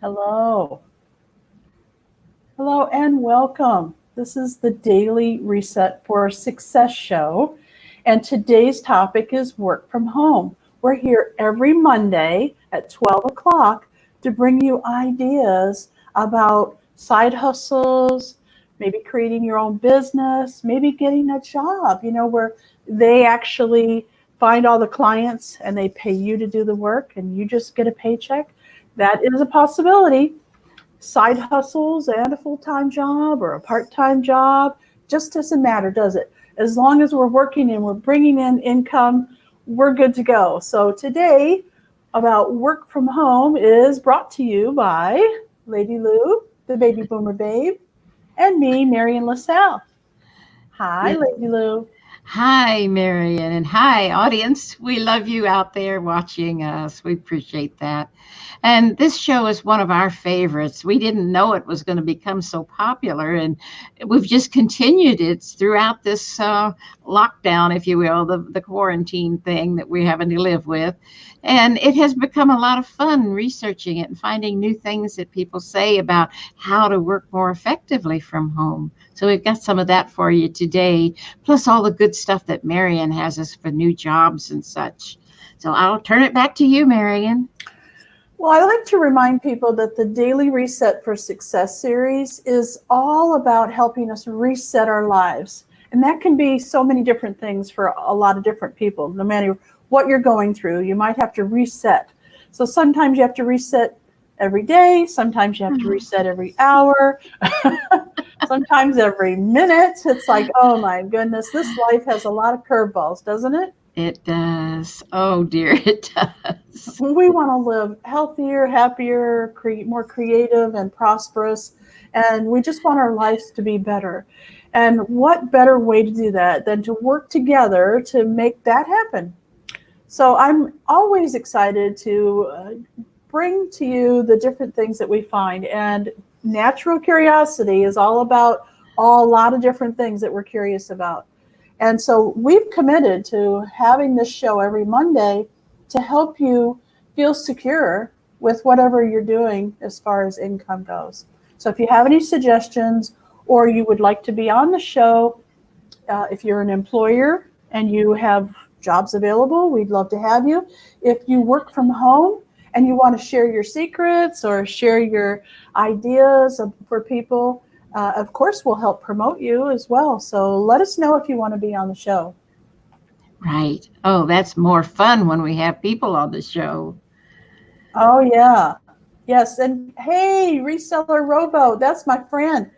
Hello. Hello and welcome. This is the Daily Reset for Success show. And today's topic is work from home. We're here every Monday at 12 o'clock to bring you ideas about side hustles, maybe creating your own business, maybe getting a job, where they actually find all the clients and they pay you to do the work and you just get a paycheck. That is a possibility. Side hustles and a full-time job or a part-time job just doesn't matter, does it? As long as we're working and we're bringing in income, we're good to go. So today about work from home is brought to you by Lady Lou, the baby boomer babe, and me, Marian LaSalle. Hi, Lady Lou. Hi, Marian, and hi, audience. We love you out there watching us. We appreciate that. And this show is one of our favorites. We didn't know it was going to become so popular, and we've just continued it throughout this lockdown, if you will, the quarantine thing that we're having to live with. And it has become a lot of fun researching it and finding new things that people say about how to work more effectively from home. So we've got some of that for you today, plus all the good stuff that Marian has us for new jobs and such. So I'll turn it back to you, Marian. Well, I like to remind people that the Daily Reset for Success series is all about helping us reset our lives. And that can be so many different things for a lot of different people. No matter what you're going through, you might have to reset. So sometimes you have to reset every day. Sometimes you have to reset every hour. Sometimes every minute. It's like, oh my goodness, this life has a lot of curveballs, doesn't it? It does. Oh dear, it does. We want to live healthier, happier, more creative and prosperous. And we just want our lives to be better. And what better way to do that than to work together to make that happen? So I'm always excited to bring to you the different things that we find. And natural curiosity is all about a lot of different things that we're curious about. And so we've committed to having this show every Monday to help you feel secure with whatever you're doing as far as income goes. So if you have any suggestions or you would like to be on the show, if you're an employer and you have jobs available, we'd love to have you. If you work from home and you want to share your secrets or share your ideas for people, of course, we'll help promote you as well. So let us know if you want to be on the show. Right. Oh, that's more fun when we have people on the show. Oh, yeah. Yes. And hey, Reseller Robo, that's my friend.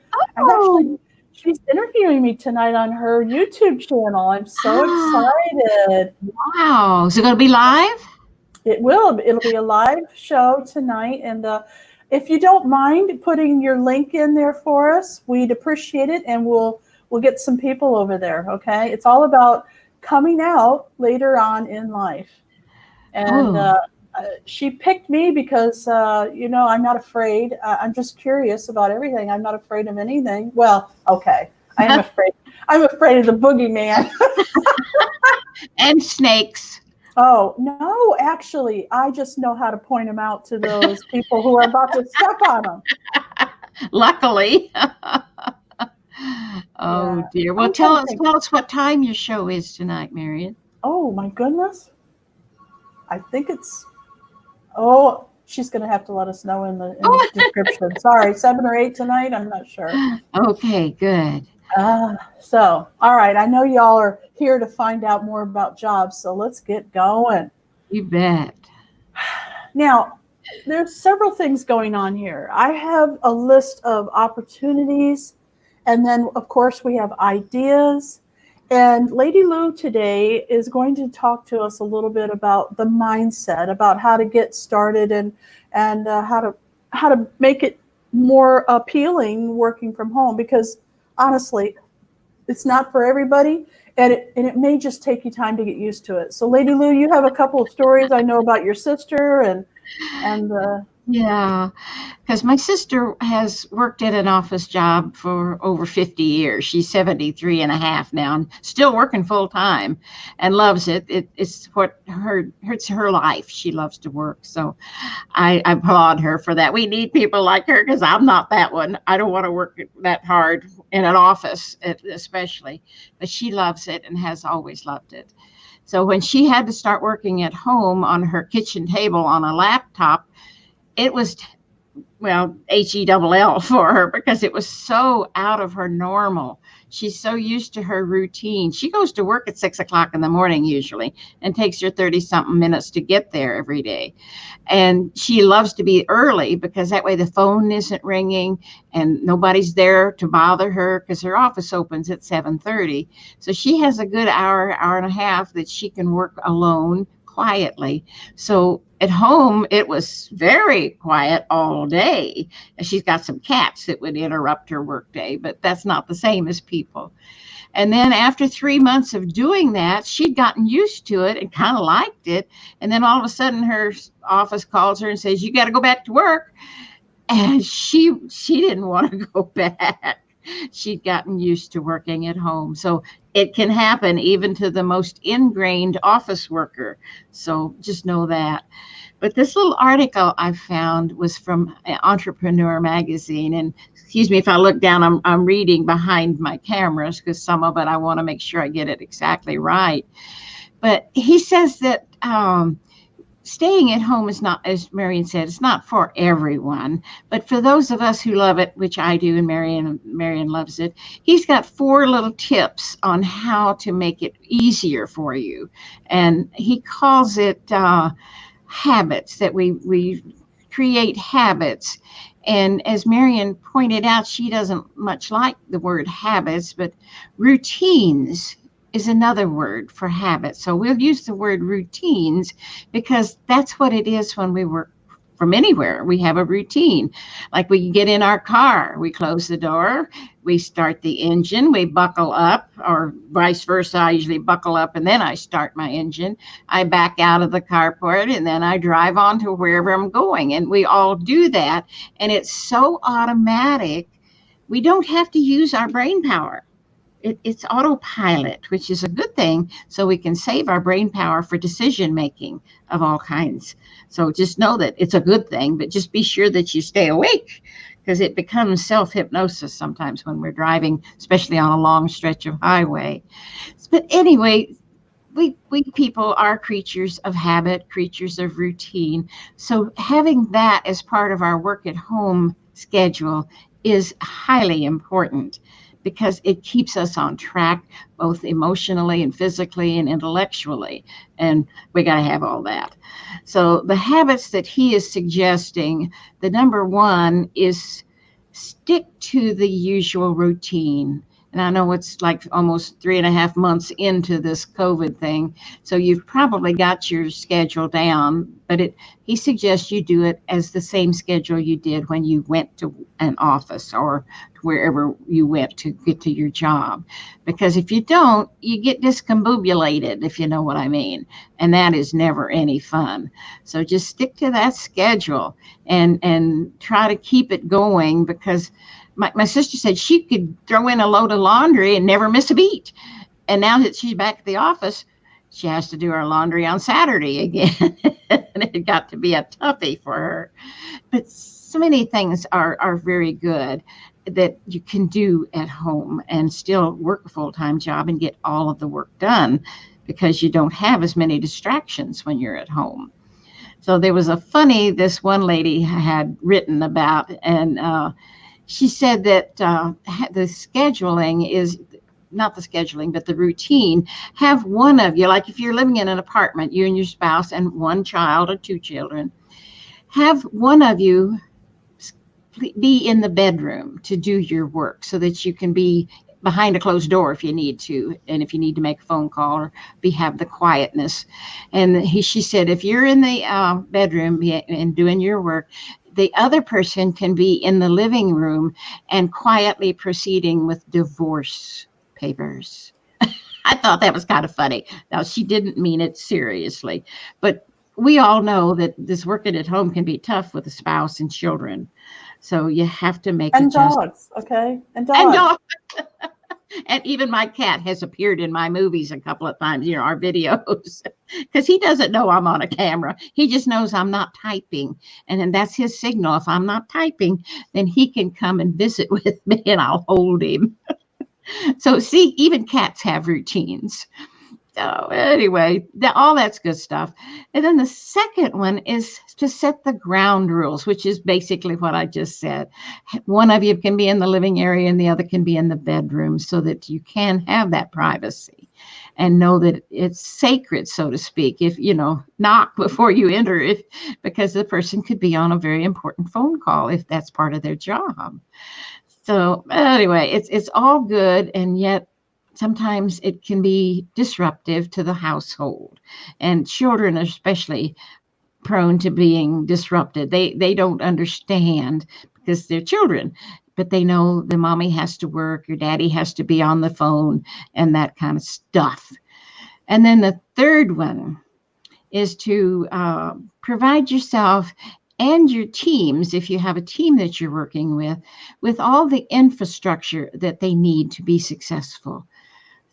She's interviewing me tonight on her YouTube channel. I'm so excited. Wow. Is it going to be live? It will. It'll be a live show tonight. And if you don't mind putting your link in there for us, we'd appreciate it. And we'll get some people over there. Okay. It's all about coming out later on in life. And she picked me because, I'm not afraid. I'm just curious about everything. I'm not afraid of anything. Well, okay. I'm afraid of the boogeyman. And snakes. Oh, no, actually, I just know how to point them out to those people who are about to step on them. Luckily. Oh, dear. Well, tell us what time your show is tonight, Marian. Oh, my goodness. I think she's going to have to let us know in the description. Sorry, 7 or 8 tonight. I'm not sure. Okay, good. So, all right. I know y'all are here to find out more about jobs, so let's get going. You bet. Now, there's several things going on here. I have a list of opportunities, and then, of course, we have ideas. And Lady Lou today is going to talk to us a little bit about the mindset, about how to get started and how to make it more appealing working from home, because honestly, it's not for everybody, and it may just take you time to get used to it. So Lady Lou, you have a couple of stories I know about your sister and Yeah, because my sister has worked at an office job for over 50 years. She's 73 and a half now and still working full time and loves it. It's what it's her life. She loves to work. So I applaud her for that. We need people like her because I'm not that one. I don't want to work that hard in an office, especially. But she loves it and has always loved it. So when she had to start working at home on her kitchen table on a laptop, it was, well, HELL for her because it was so out of her normal. She's so used to her routine. She goes to work at 6 o'clock in the morning usually and takes her 30 something minutes to get there every day. And she loves to be early because that way the phone isn't ringing and nobody's there to bother her because her office opens at 7:30. So she has a good hour and a half that she can work alone quietly. So at home, it was very quiet all day. And she's got some cats that would interrupt her workday, but that's not the same as people. And then after 3 months of doing that, she'd gotten used to it and kind of liked it. And then all of a sudden, her office calls her and says, "You got to go back to work." And she didn't want to go back. She'd gotten used to working at home. So it can happen even to the most ingrained office worker. So just know that. But this little article I found was from Entrepreneur Magazine. And excuse me if I look down, I'm reading behind my cameras because some of it I want to make sure I get it exactly right. But he says that staying at home is not, as Marian said, it's not for everyone, but for those of us who love it, which I do, and Marian loves it, he's got 4 little tips on how to make it easier for you. And he calls it habits, that we create habits. And as Marian pointed out, she doesn't much like the word habits, but routines is another word for habit. So we'll use the word routines because that's what it is when we work from anywhere. We have a routine. Like we get in our car, we close the door, we start the engine, we buckle up, or vice versa. I usually buckle up and then I start my engine. I back out of the carport and then I drive on to wherever I'm going. And we all do that. And it's so automatic. We don't have to use our brain power. It's autopilot, which is a good thing, so we can save our brain power for decision making of all kinds. So just know that it's a good thing, but just be sure that you stay awake because it becomes self hypnosis sometimes when we're driving, especially on a long stretch of highway. But anyway, we people are creatures of habit, creatures of routine. So having that as part of our work at home schedule is highly important because it keeps us on track both emotionally and physically and intellectually. And we got to have all that. So the habits that he is suggesting, the number one is stick to the usual routine. And I know it's like almost 3.5 months into this COVID thing. So you've probably got your schedule down, but he suggests you do it as the same schedule you did when you went to an office or wherever you went to get to your job. Because if you don't, you get discombobulated, if you know what I mean. And that is never any fun. So just stick to that schedule and try to keep it going because my sister said she could throw in a load of laundry and never miss a beat. And now that she's back at the office, she has to do her laundry on Saturday again. And it got to be a toughie for her. But so many things are very good that you can do at home and still work a full-time job and get all of the work done because you don't have as many distractions when you're at home. So there was this one lady had written about, and she said that the scheduling is not the scheduling, but the routine. Have one of you, like if you're living in an apartment, you and your spouse and one child or 2 children, have one of you be in the bedroom to do your work so that you can be behind a closed door if you need to, and if you need to make a phone call or have the quietness. And she said, if you're in the bedroom and doing your work, the other person can be in the living room and quietly proceeding with divorce papers. I thought that was kind of funny. Now, she didn't mean it seriously, but we all know that this working at home can be tough with a spouse and children. So you have to make And adjustments. dogs, okay? And And dogs. dog, and even my cat has appeared in my movies a couple of times, our videos, because he doesn't know I'm on a camera. He just knows I'm not typing. And then that's his signal. If I'm not typing, then he can come and visit with me and I'll hold him. So see, even cats have routines. So anyway, all that's good stuff. And then the second one is to set the ground rules, which is basically what I just said. One of you can be in the living area and the other can be in the bedroom so that you can have that privacy and know that it's sacred, so to speak. If, knock before you enter, because the person could be on a very important phone call if that's part of their job. So anyway, it's all good, and yet sometimes it can be disruptive to the household, and children are especially prone to being disrupted. They don't understand because they're children, but they know the mommy has to work, your daddy has to be on the phone, and that kind of stuff. And then the third one is to provide yourself and your teams, if you have a team that you're working with all the infrastructure that they need to be successful.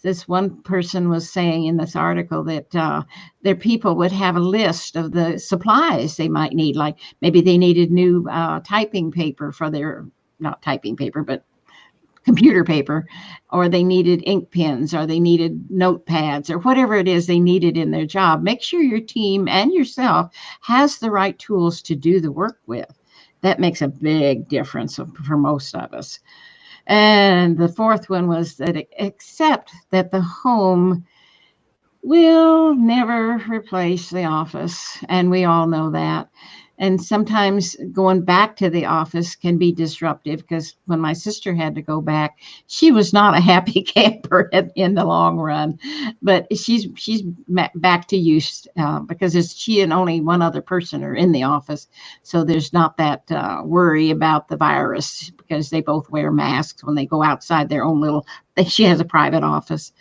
This one person was saying in this article that their people would have a list of the supplies they might need, like maybe they needed new typing paper for their, not typing paper, but computer paper, or they needed ink pens, or they needed notepads, or whatever it is they needed in their job. Make sure your team and yourself has the right tools to do the work with. That makes a big difference for most of us. And the fourth one was that accept that the home will never replace the office. And we all know that. And sometimes going back to the office can be disruptive, because when my sister had to go back, she was not a happy camper in the long run. But she's back to use because she and only one other person are in the office. So there's not that worry about the virus, because they both wear masks when they go outside their own little. She has a private office.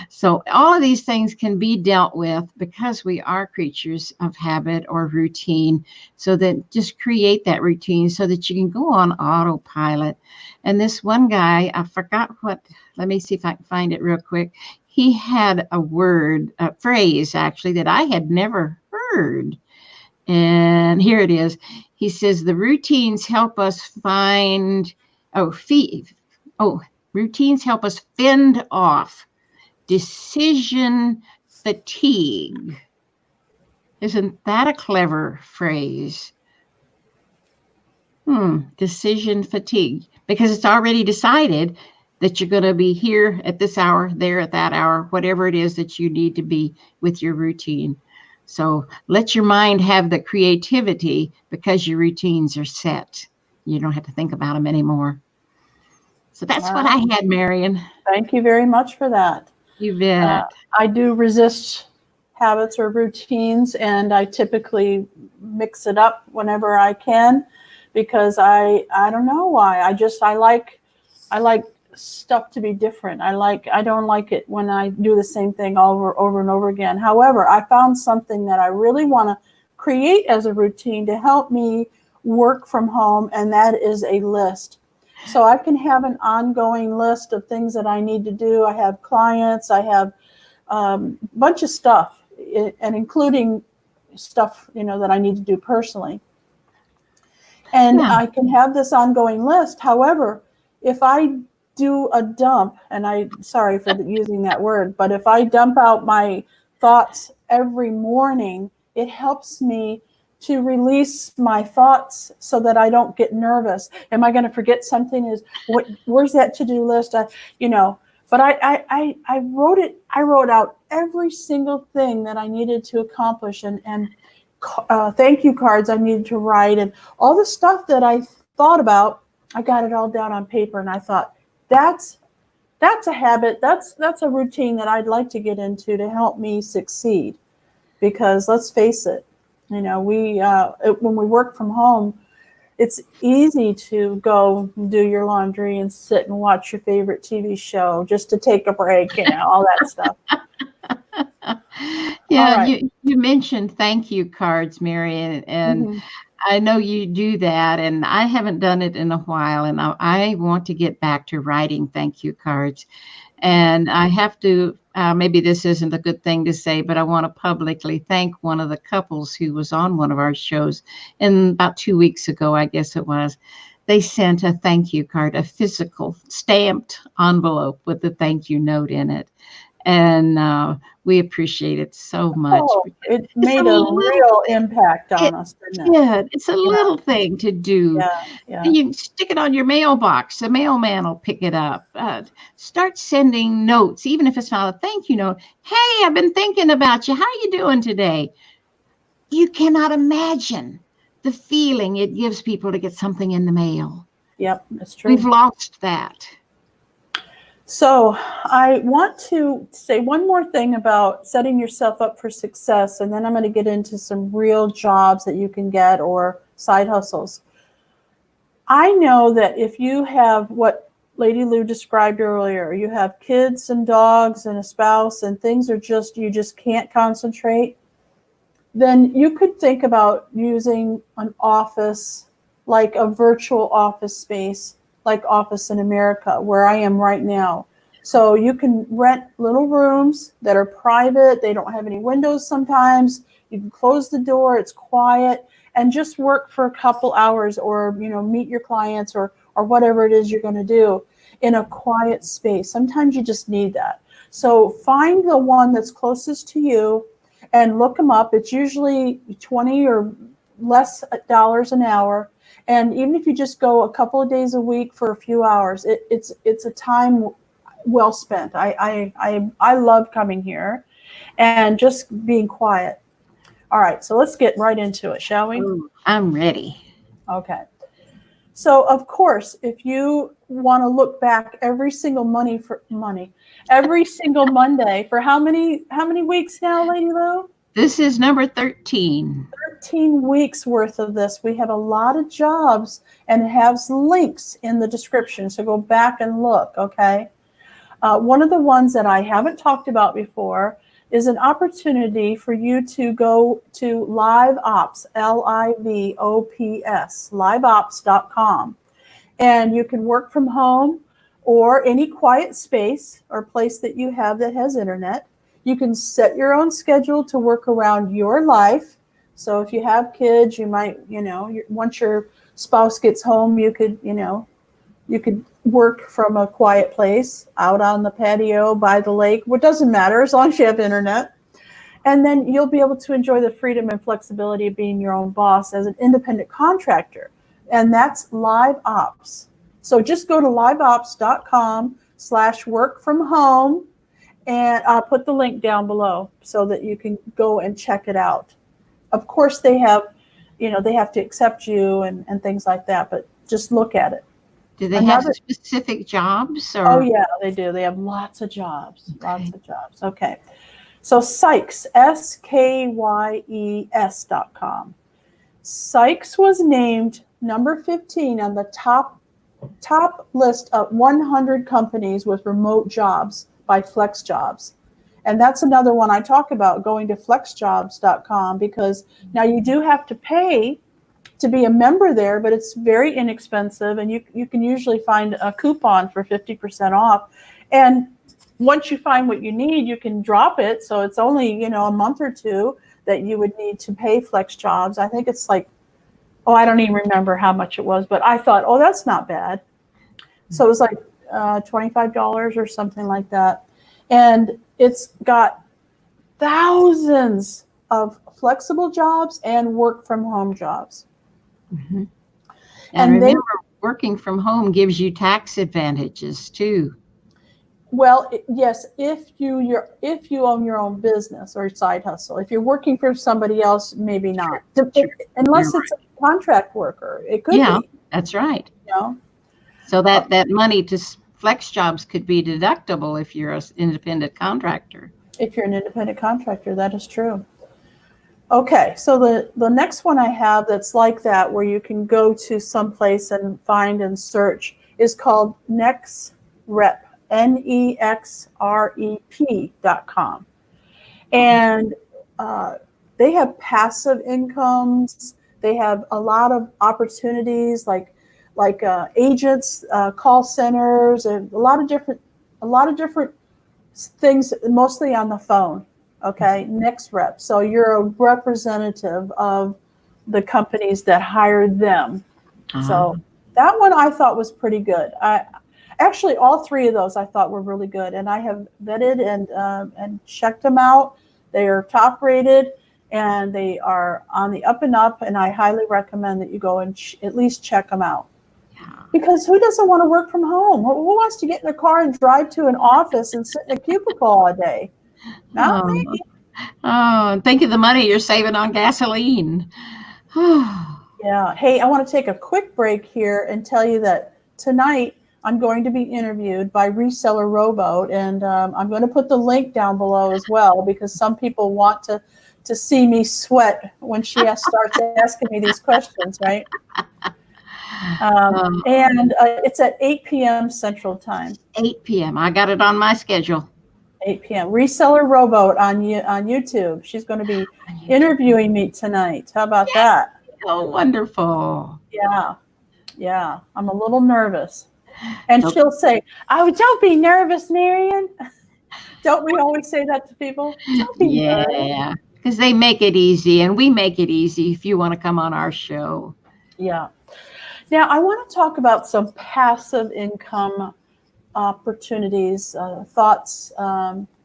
So all of these things can be dealt with because we are creatures of habit or routine. So that just create that routine so that you can go on autopilot. And this one guy, I forgot let me see if I can find it real quick. He had a phrase actually that I had never heard. And here it is. He says, the routines help us routines help us fend off decision fatigue. Isn't that a clever phrase? Decision fatigue, because it's already decided that you're going to be here at this hour, there at that hour, whatever it is that you need to be with your routine. So let your mind have the creativity because your routines are set. You don't have to think about them anymore. So that's what I had, Marian. Thank you very much for that. You bet. I do resist habits or routines, and I typically mix it up whenever I can, because I don't know why. I like stuff to be different. I don't like it when I do the same thing over and over again. However, I found something that I really want to create as a routine to help me work from home, and that is a list. So I can have an ongoing list of things that I need to do. I have clients, I have a bunch of stuff, and including stuff, that I need to do personally. And I can have this ongoing list. However, if I do a dump, and sorry for using that word, but if I dump out my thoughts every morning, it helps me to release my thoughts so that I don't get nervous. Am I going to forget something? Where's that to-do list? But I wrote it. I wrote out every single thing that I needed to accomplish, and thank you cards I needed to write, and all the stuff that I thought about. I got it all down on paper, and I thought, that's a habit. That's a routine that I'd like to get into to help me succeed. Because let's face it, when we work from home, it's easy to go do your laundry and sit and watch your favorite TV show just to take a break, all that stuff. All Yeah, right. you mentioned thank you cards, Marian, and Mm-hmm. I know you do that, and I haven't done it in a while, and I want to get back to writing thank you cards. And I have to, maybe this isn't a good thing to say, but I want to publicly thank one of the couples who was on one of our shows and about 2 weeks ago, I guess it was. They sent a thank you card, a physical stamped envelope with a thank you note in it. And we appreciate it so much. Oh, it It's a made a little, real impact it on us, didn't it? did. It's a Yeah, little thing to do. yeah, yeah. And you stick it on your mailbox. The mailman will pick it up. Start sending notes, even if it's not a thank you note. Hey, I've been thinking about you. How are you doing today? You cannot imagine the feeling it gives people to get something in the mail. Yep, that's We've true. lost that. So I want to say one more thing about setting yourself up for success, and then I'm going to get into some real jobs that you can get or side hustles. I know that if you have what Lady Lou described earlier, you have kids and dogs and a spouse and things are just, you just can't concentrate, then you could think about using an office, like a virtual office space, like Office in America, where I am right now. So you can rent little rooms that are private. They don't have any windows sometimes. You can close the door, it's quiet, and just work for a couple hours or, meet your clients or whatever it is you're going to do in a quiet space. Sometimes you just need that. So find the one that's closest to you and look them up. It's usually 20 or less dollars an hour. And even if you just go a couple of days a week for a few hours, it's a time well spent. I love coming here and just being quiet. All right, so let's get right into it, shall we? Oh, I'm ready. Okay. So of course, if you want to look back every single Monday for how many weeks now, Lady Lou? This is number 13. 13 weeks worth of this. We have a lot of jobs and it has links in the description. So go back and look, okay? One of the ones that I haven't talked about before is an opportunity for you to go to LiveOps, LIVOPS, liveops.com. And you can work from home or any quiet space or place that you have that has internet. You can set your own schedule to work around your life. So if you have kids, you might, once your spouse gets home, you could work from a quiet place out on the patio by the lake. What doesn't matter as long as you have internet. And then you'll be able to enjoy the freedom and flexibility of being your own boss as an independent contractor. And that's Live Ops. So just go to liveops.com/work from home. And I'll put the link down below so that you can go and check it out. Of course, they have to accept you and things like that, but just look at it. Do they have specific jobs Oh, or? yeah, they do. They have lots of jobs, Okay. lots of jobs. Okay. So Sykes, SKYES.com. Sykes was named number 15 on the top list of 100 companies with remote jobs by FlexJobs. And that's another one I talk about, going to flexjobs.com, because now you do have to pay to be a member there, but it's very inexpensive, and you can usually find a coupon for 50% off. And once you find what you need, you can drop it. So it's only, a month or two that you would need to pay FlexJobs. I think it's like, I don't even remember how much it was, but I thought, that's not bad. So it was like $25 or something like that. And it's got thousands of flexible jobs and work from home jobs. Mm-hmm. And remember, working from home gives you tax advantages too. Well, yes, if you own your own business or side hustle. If you're working for somebody else, maybe not. Sure. Unless it's a contract worker, it could be. That's right. So that money to FlexJobs could be deductible if you're an independent contractor. If you're an independent contractor, that is true. Okay, so the next one I have that's like that, where you can go to someplace and find and search, is called NexRep, NexRep.com. And they have passive incomes. They have a lot of opportunities, like agents, call centers, and a lot of different things, mostly on the phone. Okay, next rep. So you're a representative of the companies that hired them. So that one I thought was pretty good. I actually, all three of those I thought were really good, and I have vetted and checked them out. They are top rated, and they are on the up and up. And I highly recommend that you go and at least check them out. Because who doesn't want to work from home? Who wants to get in their car and drive to an office and sit in a cubicle all day? Not me. Oh, think of the money you're saving on gasoline. Yeah. Hey, I want to take a quick break here and tell you that tonight I'm going to be interviewed by Reseller Rowboat, and I'm going to put the link down below as well, because some people want to see me sweat when she starts asking me these questions, right? And it's at 8 p.m. Central Time. 8 p.m. I got it on my schedule. 8 p.m. Reseller Rowboat on YouTube. She's going to be interviewing me tonight. How about that? Oh, wonderful. Yeah. I'm a little nervous. And she'll say, "Oh, don't be nervous, Marian." Don't we always say that to people? Don't be nervous. Yeah, because they make it easy, and we make it easy if you want to come on our show. Yeah. Now, I want to talk about some passive income opportunities, thoughts,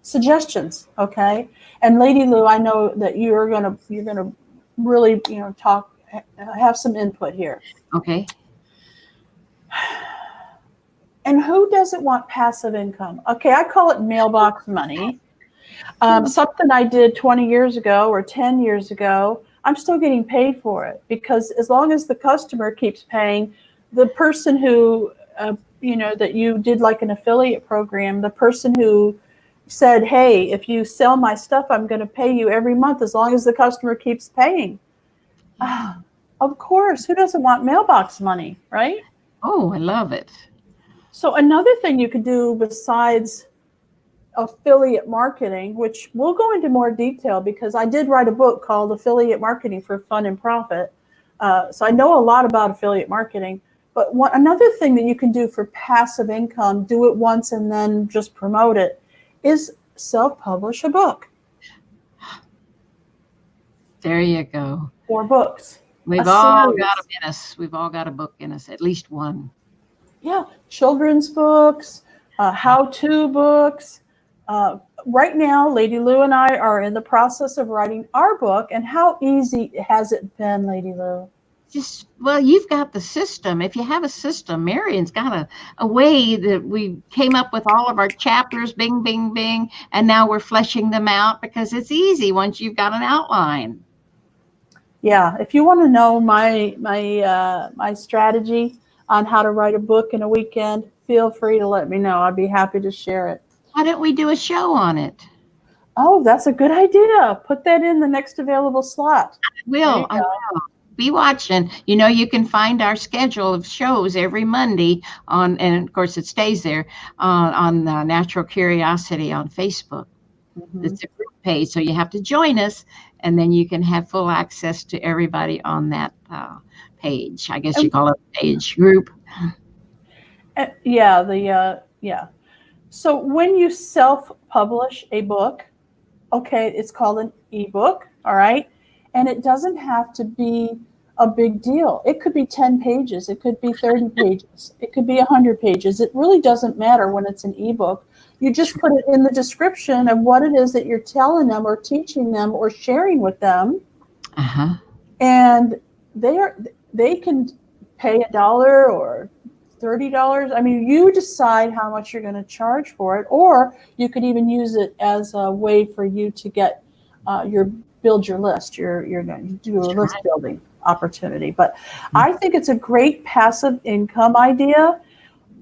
suggestions. Okay. And Lady Lou, I know that you're gonna really have some input here. Okay. And who doesn't want passive income? Okay, I call it mailbox money. Something I did 20 years ago or 10 years ago, I'm still getting paid for it, because as long as the customer keeps paying, the person who, that you did like an affiliate program, the person who said, "Hey, if you sell my stuff, I'm going to pay you every month as long as the customer keeps paying." Of course, who doesn't want mailbox money, right? Oh, I love it. So another thing you could do besides affiliate marketing, which we'll go into more detail, because I did write a book called Affiliate Marketing for Fun and Profit. So I know a lot about affiliate marketing. But another thing that you can do for passive income, do it once and then just promote it, is self-publish a book. There you go. Or books. We've all got them in us. We've all got a book in us, at least one. Yeah, children's books, how-to books. Right now, Lady Lou and I are in the process of writing our book. And how easy has it been, Lady Lou? Well, you've got the system. If you have a system, Marian's got a way that we came up with all of our chapters, bing, bing, bing, and now we're fleshing them out, because it's easy once you've got an outline. Yeah, if you want to know my strategy on how to write a book in a weekend, feel free to let me know. I'd be happy to share it. Why don't we do a show on it? Oh, that's a good idea. Put that in the next available slot. I will. Be watching. You can find our schedule of shows every Monday and of course it stays there on Natural Curiosity on Facebook. Mm-hmm. It's a group page, so you have to join us, and then you can have full access to everybody on that page. I guess you call it a page group. Yeah. So when you self-publish a book, okay, it's called an ebook, all right? And it doesn't have to be a big deal. It could be 10 pages. It could be 30 pages. It could be 100 pages. It really doesn't matter when it's an ebook. You just put it in the description of what it is that you're telling them or teaching them or sharing with them. Uh-huh. And they can pay $1 or $30. I mean, you decide how much you're going to charge for it, or you could even use it as a way for you to get build your list. You're going to do a list building opportunity. But I think it's a great passive income idea.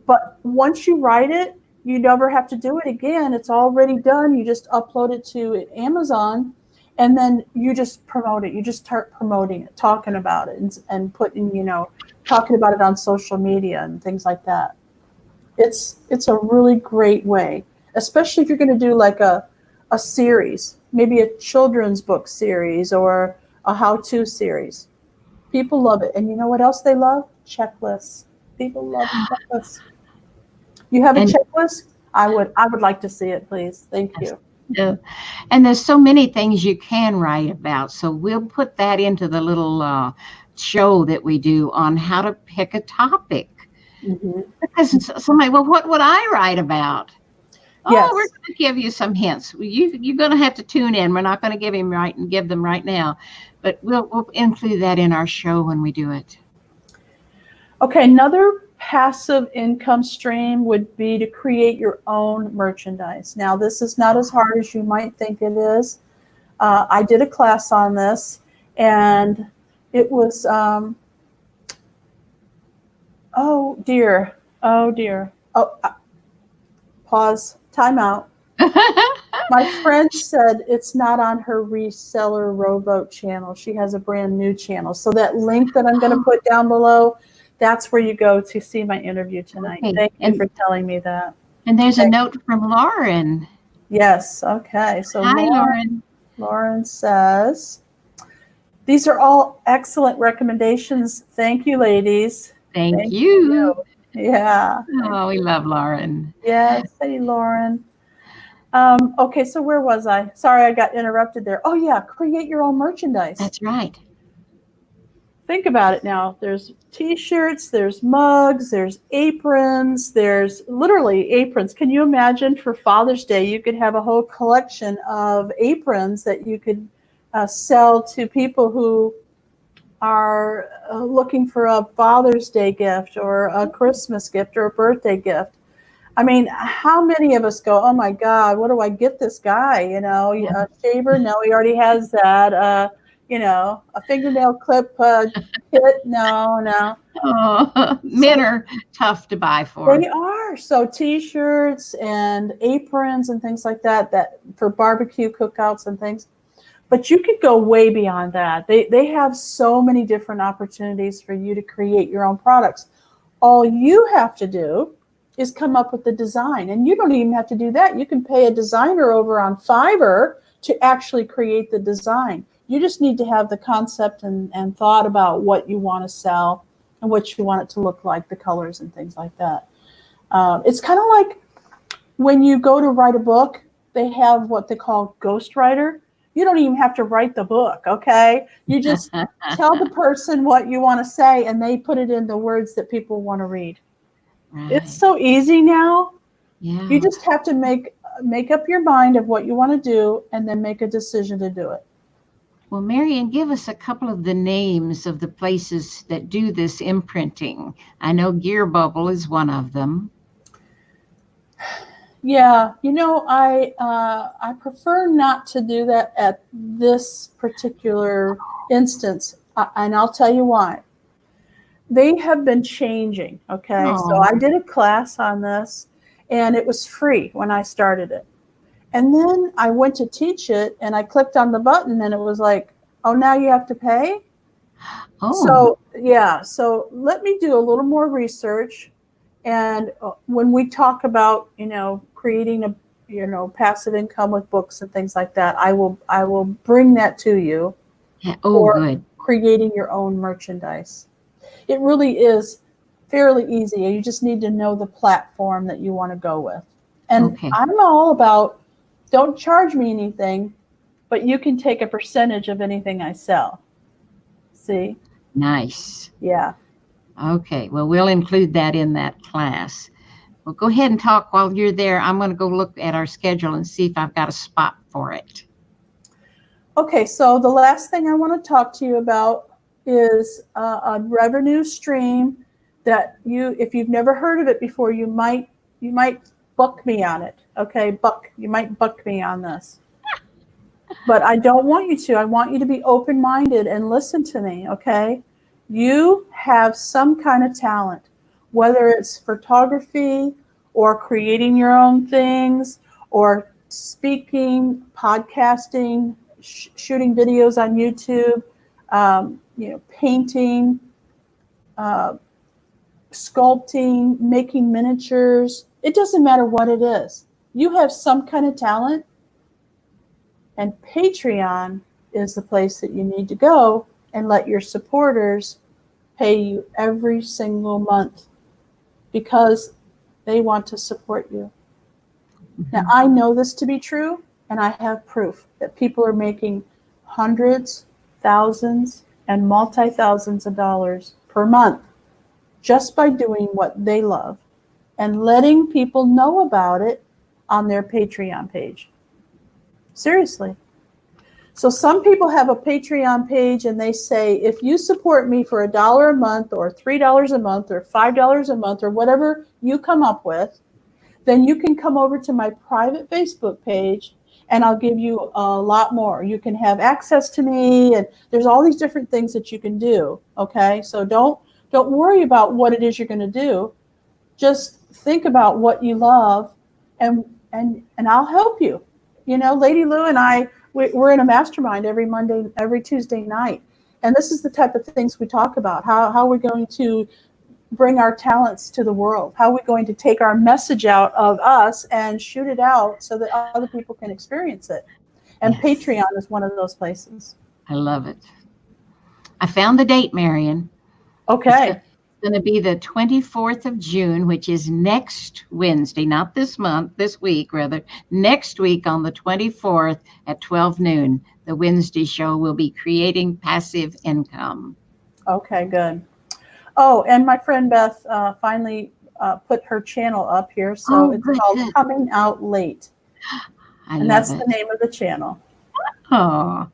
But once you write it, you never have to do it again. It's already done. You just upload it to Amazon, and then you just promote it. You just start promoting it, talking about it, and putting, talking about it on social media and things like that. It's a really great way, especially if you're going to do like a series. maybe a children's book series or a how-to series. People love it. And you know what else they love? Checklists. People love checklists. You have a And checklist? I would like to see it, please. Thank you. and there's so many things you can write about. So we'll put that into the little show that we do on how to pick a topic. Mm-hmm. Because somebody, well, what would I write about? Yes. Oh, we're going to give you some hints. You're going to have to tune in. We're not going to give them right now, but we'll include that in our show when we do it. Okay, another passive income stream would be to create your own merchandise. Now, this is not as hard as you might think it is. I did a class on this, and it was, oh dear, pause, time out. My friend said it's not on her reseller rowboat channel. She has a brand new channel. So that link that I'm going to put down below, that's where you go to see my interview tonight. Okay. Thank you for telling me that. And there's a note from Lauren. Yes. Okay. So Hi, Lauren. Lauren says, these are all excellent recommendations. Thank you, ladies. Thank you. Yeah. Oh, we love Lauren. Yes. Hey, Lauren. Okay, so where was I? Sorry, I got interrupted there. Oh, yeah, create your own merchandise. That's right. Think about it now. There's T-shirts, there's mugs, there's aprons, there's literally aprons. Can you imagine for Father's Day, you could have a whole collection of aprons that you could sell to people who are looking for a Father's Day gift or a Christmas gift or a birthday gift. I mean, how many of us go, oh my God, what do I get this guy? You know, a shaver? No, he already has that. You know, a fingernail clip kit? No. Oh, men are tough to buy for. They are. So T-shirts and aprons and things like that for barbecue cookouts and things. But you could go way beyond that. They have so many different opportunities for you to create your own products. All you have to do is come up with the design. And you don't even have to do that. You can pay a designer over on Fiverr to actually create the design. You just need to have the concept and thought about what you want to sell and what you want it to look like, the colors and things like that. It's kind of like when you go to write a book, they have what they call ghostwriter. You don't even have to write the book, okay? You just tell the person what you want to say, and they put it in the words that people want to read. Right. It's so easy now. Yeah. You just have to make up your mind of what you want to do and then make a decision to do it. Well, Marian, give us a couple of the names of the places that do this imprinting. I know Gear Bubble is one of them. Yeah, you know, I prefer not to do that at this particular instance, and I'll tell you why. They have been changing, okay? Aww. So I did a class on this, and it was free when I started it. And then I went to teach it, and I clicked on the button, and it was like, oh, now you have to pay? Oh. So, yeah, so let me do a little more research. And when we talk about, you know, creating a, you know, passive income with books and things like that, I will bring that to you. Oh, good. Creating your own merchandise. It really is fairly easy. You just need to know the platform that you want to go with. And okay. I'm all about, don't charge me anything, but you can take a percentage of anything I sell. See? Nice. Yeah. Okay. Well, we'll include that in that class. Well, go ahead and talk while you're there. I'm going to go look at our schedule and see if I've got a spot for it. Okay. So the last thing I want to talk to you about is a revenue stream that if you've never heard of it before, you might buck me on it. Okay, you might buck me on this. But I don't want you to. I want you to be open-minded and listen to me, okay? You have some kind of talent, whether it's photography or creating your own things or speaking, podcasting, shooting videos on YouTube, you know, painting, sculpting, making miniatures. It doesn't matter what it is. You have some kind of talent, And Patreon is the place that you need to go and let your supporters pay you every single month because they want to support you. Now, I know this to be true, and I have proof that people are making hundreds, thousands, and multi-thousands of dollars per month just by doing what they love and letting people know about it on their Patreon page. Seriously. So some people have a Patreon page and they say, if you support me for $1 a month or $3 a month or $5 a month or whatever you come up with, then you can come over to my private Facebook page and I'll give you a lot more. You can have access to me, and there's all these different things that you can do. Okay, so don't worry about what it is you're going to do. Just think about what you love, and I'll help you. You know, Lady Lou and I, we're in a mastermind every Tuesday night, and this is the type of things we talk about. How we're going to bring our talents to the world. How are we going to take our message out of us and shoot it out so that other people can experience it? And yes. Patreon is one of those places. I love it. I found the date, Marian. Okay. It's going to be the 24th of June, which is next Wednesday, not this month, this week rather. Next week on the 24th at 12 noon, the Wednesday show will be Creating Passive Income. Okay, good. Oh, and my friend Beth finally put her channel up here, so it's called Coming Out Late. And that's the name of the channel. Oh,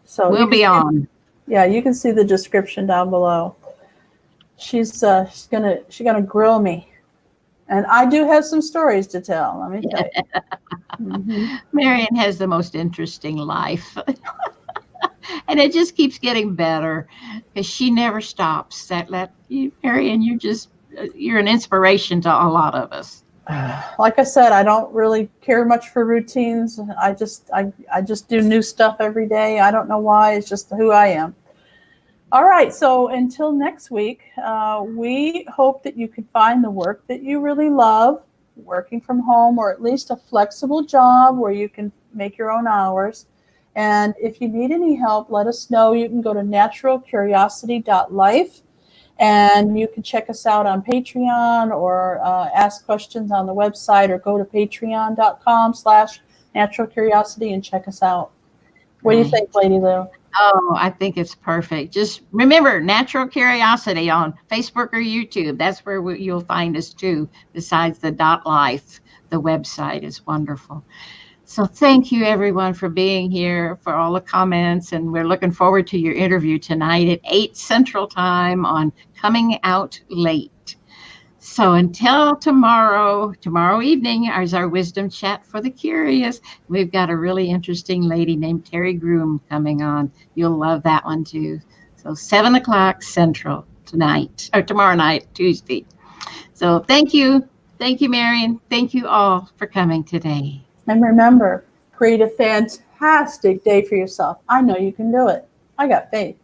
so we'll be on. Yeah, you can see the description down below. She's gonna grill me, and I do have some stories to tell. Let me tell you. Mm-hmm. Marian has the most interesting life. And it just keeps getting better because she never stops. Marian, you're an inspiration to a lot of us. Like I said, I don't really care much for routines. I just do new stuff every day. I don't know why. It's just who I am. All right. So until next week, we hope that you can find the work that you really love, working from home, or at least a flexible job where you can make your own hours. And if you need any help, let us know. You can go to naturalcuriosity.life, and you can check us out on Patreon or ask questions on the website, or go to patreon.com/naturalcuriosity and check us out. What do you think, Lady Lou? Oh, I think it's perfect. Just remember, Natural Curiosity on Facebook or YouTube. That's where you'll find us too, besides the .life. The website is wonderful. So thank you, everyone, for being here, for all the comments, and we're looking forward to your interview tonight at 8 Central Time on Coming Out Late. So until tomorrow evening is our Wisdom Chat for the Curious. We've got a really interesting lady named Terry Groom coming on. You'll love that one, too. So 7 o'clock Central tonight, or tomorrow night, Tuesday. So thank you. Thank you, Marian. Thank you all for coming today. And remember, create a fantastic day for yourself. I know you can do it. I got faith.